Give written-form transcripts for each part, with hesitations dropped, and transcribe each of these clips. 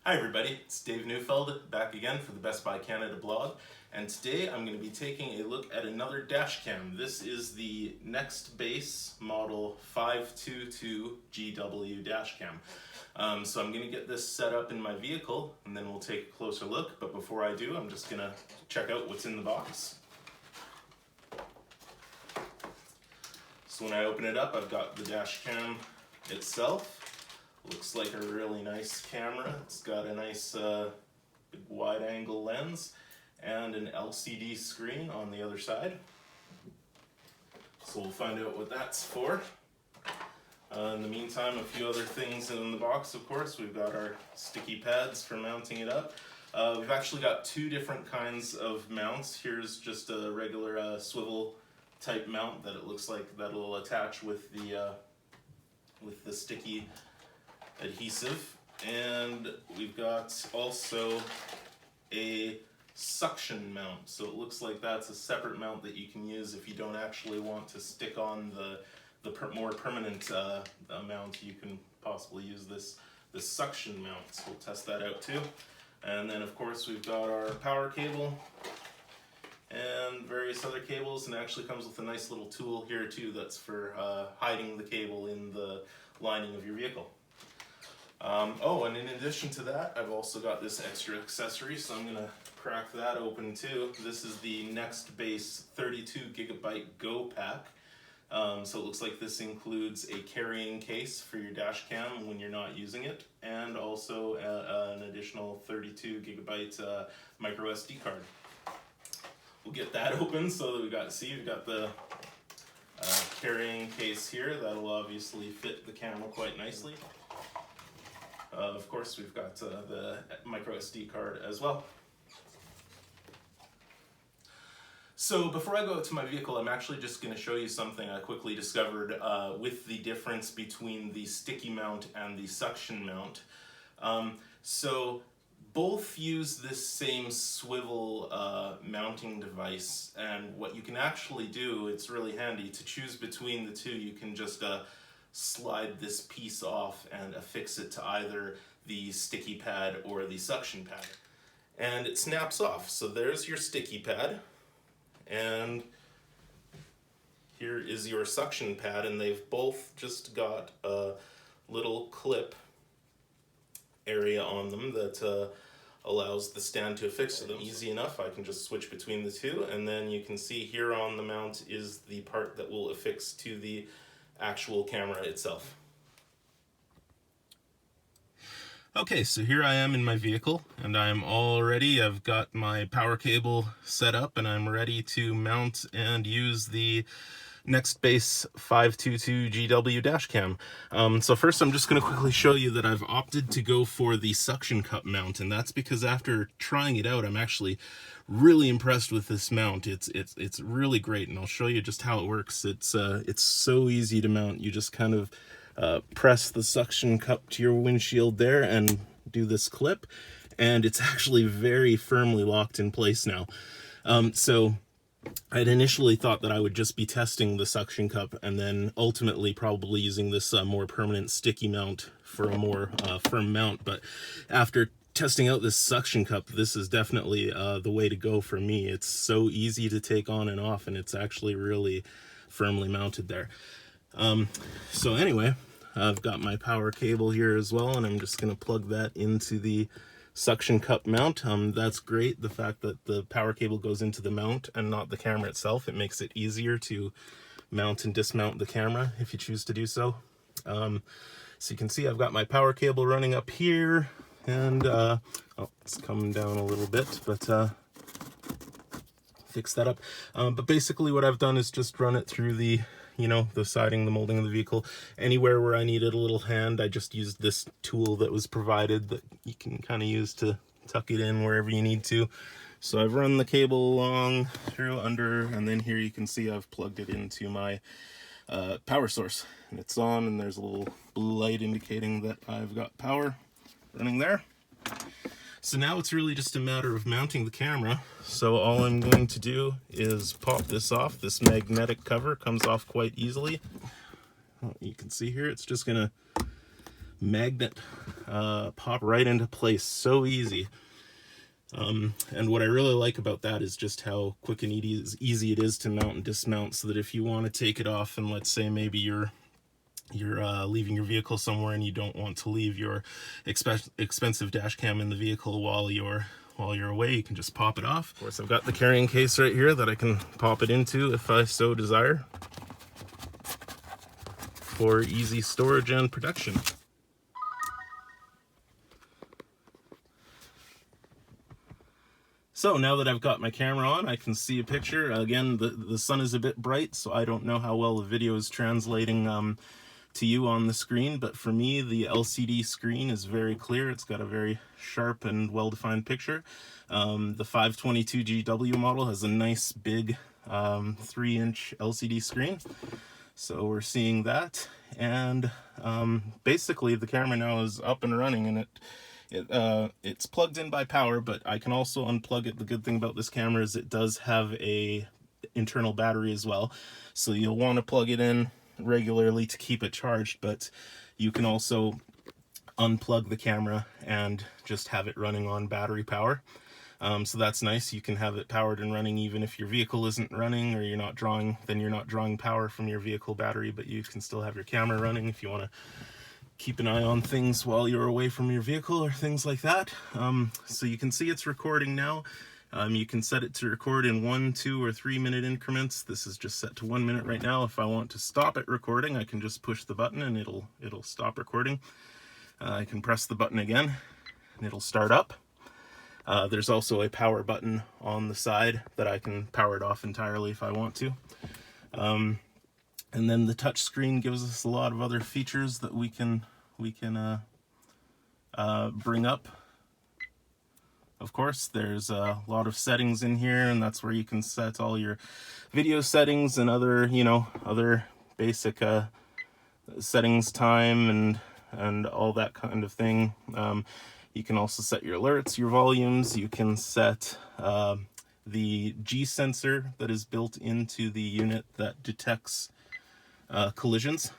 Hi everybody, it's Dave Neufeld back again for the Best Buy Canada blog, and today I'm going to be taking a look at another dash cam. This is the Nextbase model 522GW dash cam. So I'm going to get this set up in my vehicle and then we'll take a closer look, but before I do I'm just going to check out what's in the box. So when I open it up, I've got the dash cam itself. Looks like a really nice camera. It's got a nice big wide angle lens and an LCD screen on the other side. So we'll find out what that's for. In the meantime, a few other things in the box, of course. We've got our sticky pads for mounting it up. We've actually got two different kinds of mounts. Here's just a regular swivel type mount that it looks like that'll attach with the sticky adhesive, and we've got also a suction mount. So it looks like that's a separate mount that you can use if you don't actually want to stick on the more permanent mount. You can possibly use this suction mount. So we'll test that out too. And then of course we've got our power cable and various other cables, and it actually comes with a nice little tool here too that's for hiding the cable in the lining of your vehicle. Oh, and in addition to that, I've also got this extra accessory, so I'm going to crack that open too. This is the Nextbase 32GB Go pack. So it looks like this includes a carrying case for your dash cam when you're not using it, and also an additional 32GB micro SD card. We'll get that open so that we've got the carrying case here. That'll obviously fit the camera quite nicely. Of course, we've got the micro SD card as well. So before I go out to my vehicle, I'm actually just going to show you something I quickly discovered with the difference between the sticky mount and the suction mount. So both use this same swivel mounting device, and what you can actually do, it's really handy to choose between the two. You can just slide this piece off and affix it to either the sticky pad or the suction pad, and it snaps off. So there's your sticky pad, and here is your suction pad, and they've both just got a little clip area on them that allows the stand to affix to them. Easy enough. I can just switch between the two, and then you can see here on the mount is the part that will affix to the actual camera itself. Okay, so here I am in my vehicle, and I've got my power cable set up, and I'm ready to mount and use the Nextbase 522GW dash cam. So first I'm just going to quickly show you that I've opted to go for the suction cup mount, and that's because after trying it out, I'm actually really impressed with this mount. It's really great, and I'll show you just how it works. It's so easy to mount. You just kind of press the suction cup to your windshield there and do this clip, and it's actually very firmly locked in place now. So I'd initially thought that I would just be testing the suction cup and then ultimately probably using this more permanent sticky mount for a more firm mount, but after testing out this suction cup, this is definitely the way to go for me. It's so easy to take on and off, and it's actually really firmly mounted there. So anyway, I've got my power cable here as well, and I'm just going to plug that into the suction cup mount. That's great, the fact that the power cable goes into the mount and not the camera itself. It makes it easier to mount and dismount the camera if you choose to do so. So you can see I've got my power cable running up here, and oh, it's coming down a little bit, but fix that up. But basically what I've done is just run it through the siding, the molding of the vehicle. Anywhere where I needed a little hand, I just used this tool that was provided that you can kind of use to tuck it in wherever you need to. So I've run the cable along through under, and then here you can see I've plugged it into my power source, and it's on, and there's a little blue light indicating that I've got power running there. So now it's really just a matter of mounting the camera. So all I'm going to do is pop this off. This magnetic cover comes off quite easily. You can see here, it's just gonna magnet pop right into place so easy. And what I really like about that is just how quick and easy it is to mount and dismount, so that if you want to take it off, and let's say maybe you're leaving your vehicle somewhere and you don't want to leave your expensive dash cam in the vehicle while you're away, you can just pop it off. Of course, I've got the carrying case right here that I can pop it into if I so desire, for easy storage and protection. So now that I've got my camera on, I can see a picture. Again, the sun is a bit bright, so I don't know how well the video is translating to you on the screen, but for me, the LCD screen is very clear. It's got a very sharp and well-defined picture. The 522GW model has a nice big 3-inch LCD screen. So we're seeing that, and basically the camera now is up and running, and it's plugged in by power, but I can also unplug it. The good thing about this camera is it does have a internal battery as well, so you'll want to plug it in regularly to keep it charged, but you can also unplug the camera and just have it running on battery power. So that's nice. You can have it powered and running even if your vehicle isn't running, or you're not drawing power from your vehicle battery, but you can still have your camera running if you want to keep an eye on things while you're away from your vehicle or things like that. So you can see it's recording now. You can set it to record in 1, 2, or 3 minute increments. This is just set to 1 minute right now. If I want to stop it recording, I can just push the button and it'll stop recording. I can press the button again and it'll start up. There's also a power button on the side that I can power it off entirely if I want to. And then the touch screen gives us a lot of other features that we can bring up. Of course, there's a lot of settings in here, and that's where you can set all your video settings and other basic settings, time, and all that kind of thing. You can also set your alerts, your volumes. You can set the G sensor that is built into the unit that detects collisions.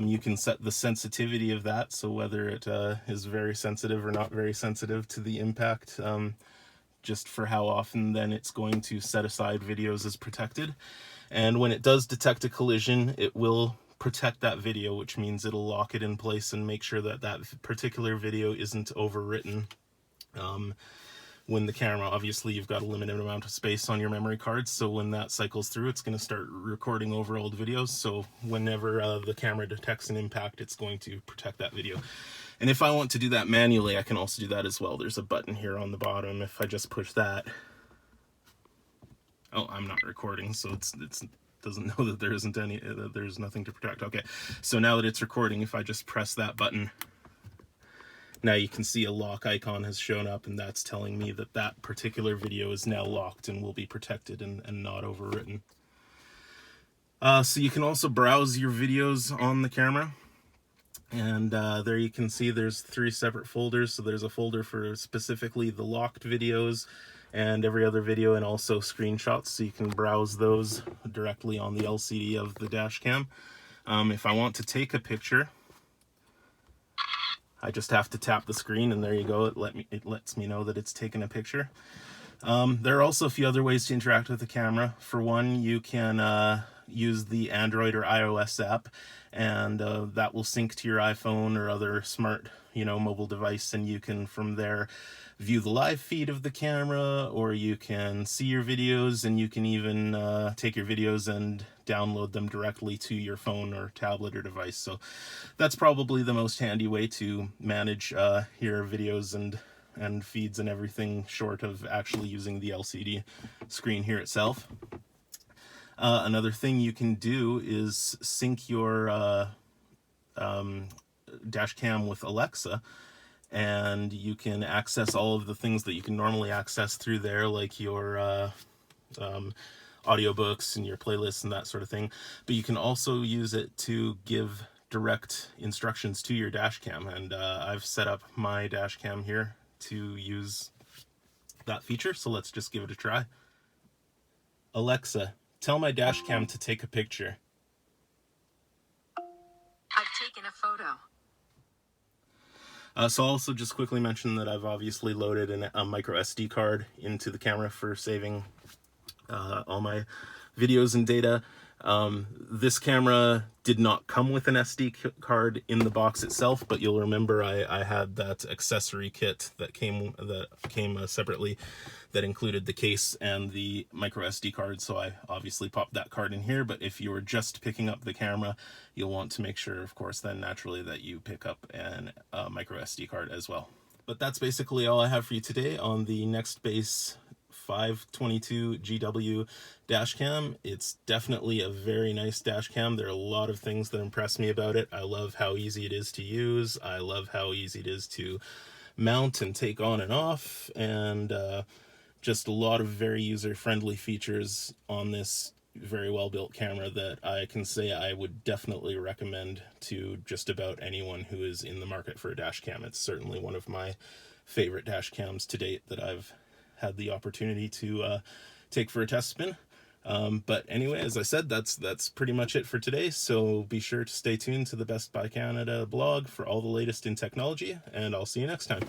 You can set the sensitivity of that, so whether it is very sensitive or not very sensitive to the impact, just for how often then it's going to set aside videos as protected. And when it does detect a collision, it will protect that video, which means it'll lock it in place and make sure that that particular video isn't overwritten. When the camera, obviously you've got a limited amount of space on your memory cards, so when that cycles through, it's going to start recording over old videos. So whenever the camera detects an impact, it's going to protect that video. And if I want to do that manually, I can also do that as well. There's a button here on the bottom. If I just push that, oh, I'm not recording, so it doesn't know that there's nothing to protect. Okay, so now that it's recording, if I just press that button, now you can see a lock icon has shown up, and that's telling me that that particular video is now locked and will be protected and not overwritten. So you can also browse your videos on the camera, and there you can see there's 3 separate folders. So there's a folder for specifically the locked videos and every other video, and also screenshots, so you can browse those directly on the LCD of the dash cam. If I want to take a picture, I just have to tap the screen, and there you go. It lets me know that it's taken a picture. There are also a few other ways to interact with the camera. For one, you can use the Android or iOS app, and that will sync to your iPhone or other smart, mobile device, and you can from there view the live feed of the camera, or you can see your videos, and you can even take your videos and download them directly to your phone or tablet or device. So that's probably the most handy way to manage your videos and feeds and everything, short of actually using the LCD screen here itself. Another thing you can do is sync your dash cam with Alexa, and you can access all of the things that you can normally access through there, like your audiobooks and your playlists and that sort of thing. But you can also use it to give direct instructions to your dash cam, and I've set up my dash cam here to use that feature, so let's just give it a try. Alexa, tell my dash cam to take a picture. I've taken a photo. So I'll also just quickly mention that I've obviously loaded a micro SD card into the camera for saving all my videos and data. This camera did not come with an SD card in the box itself, but you'll remember I had that accessory kit that came separately that included the case and the micro SD card, so I obviously popped that card in here. But if you were just picking up the camera, you'll want to make sure, of course, then naturally that you pick up a micro SD card as well. But that's basically all I have for you today on the Nextbase 522GW dash cam. It's definitely a very nice dash cam. There are a lot of things that impress me about it. I love how easy it is to use. I love how easy it is to mount and take on and off, and just a lot of very user-friendly features on this very well-built camera that I can say I would definitely recommend to just about anyone who is in the market for a dash cam. It's certainly one of my favorite dash cams to date that I've had the opportunity to take for a test spin. But anyway, as I said, that's pretty much it for today. So be sure to stay tuned to the Best Buy Canada blog for all the latest in technology, and I'll see you next time.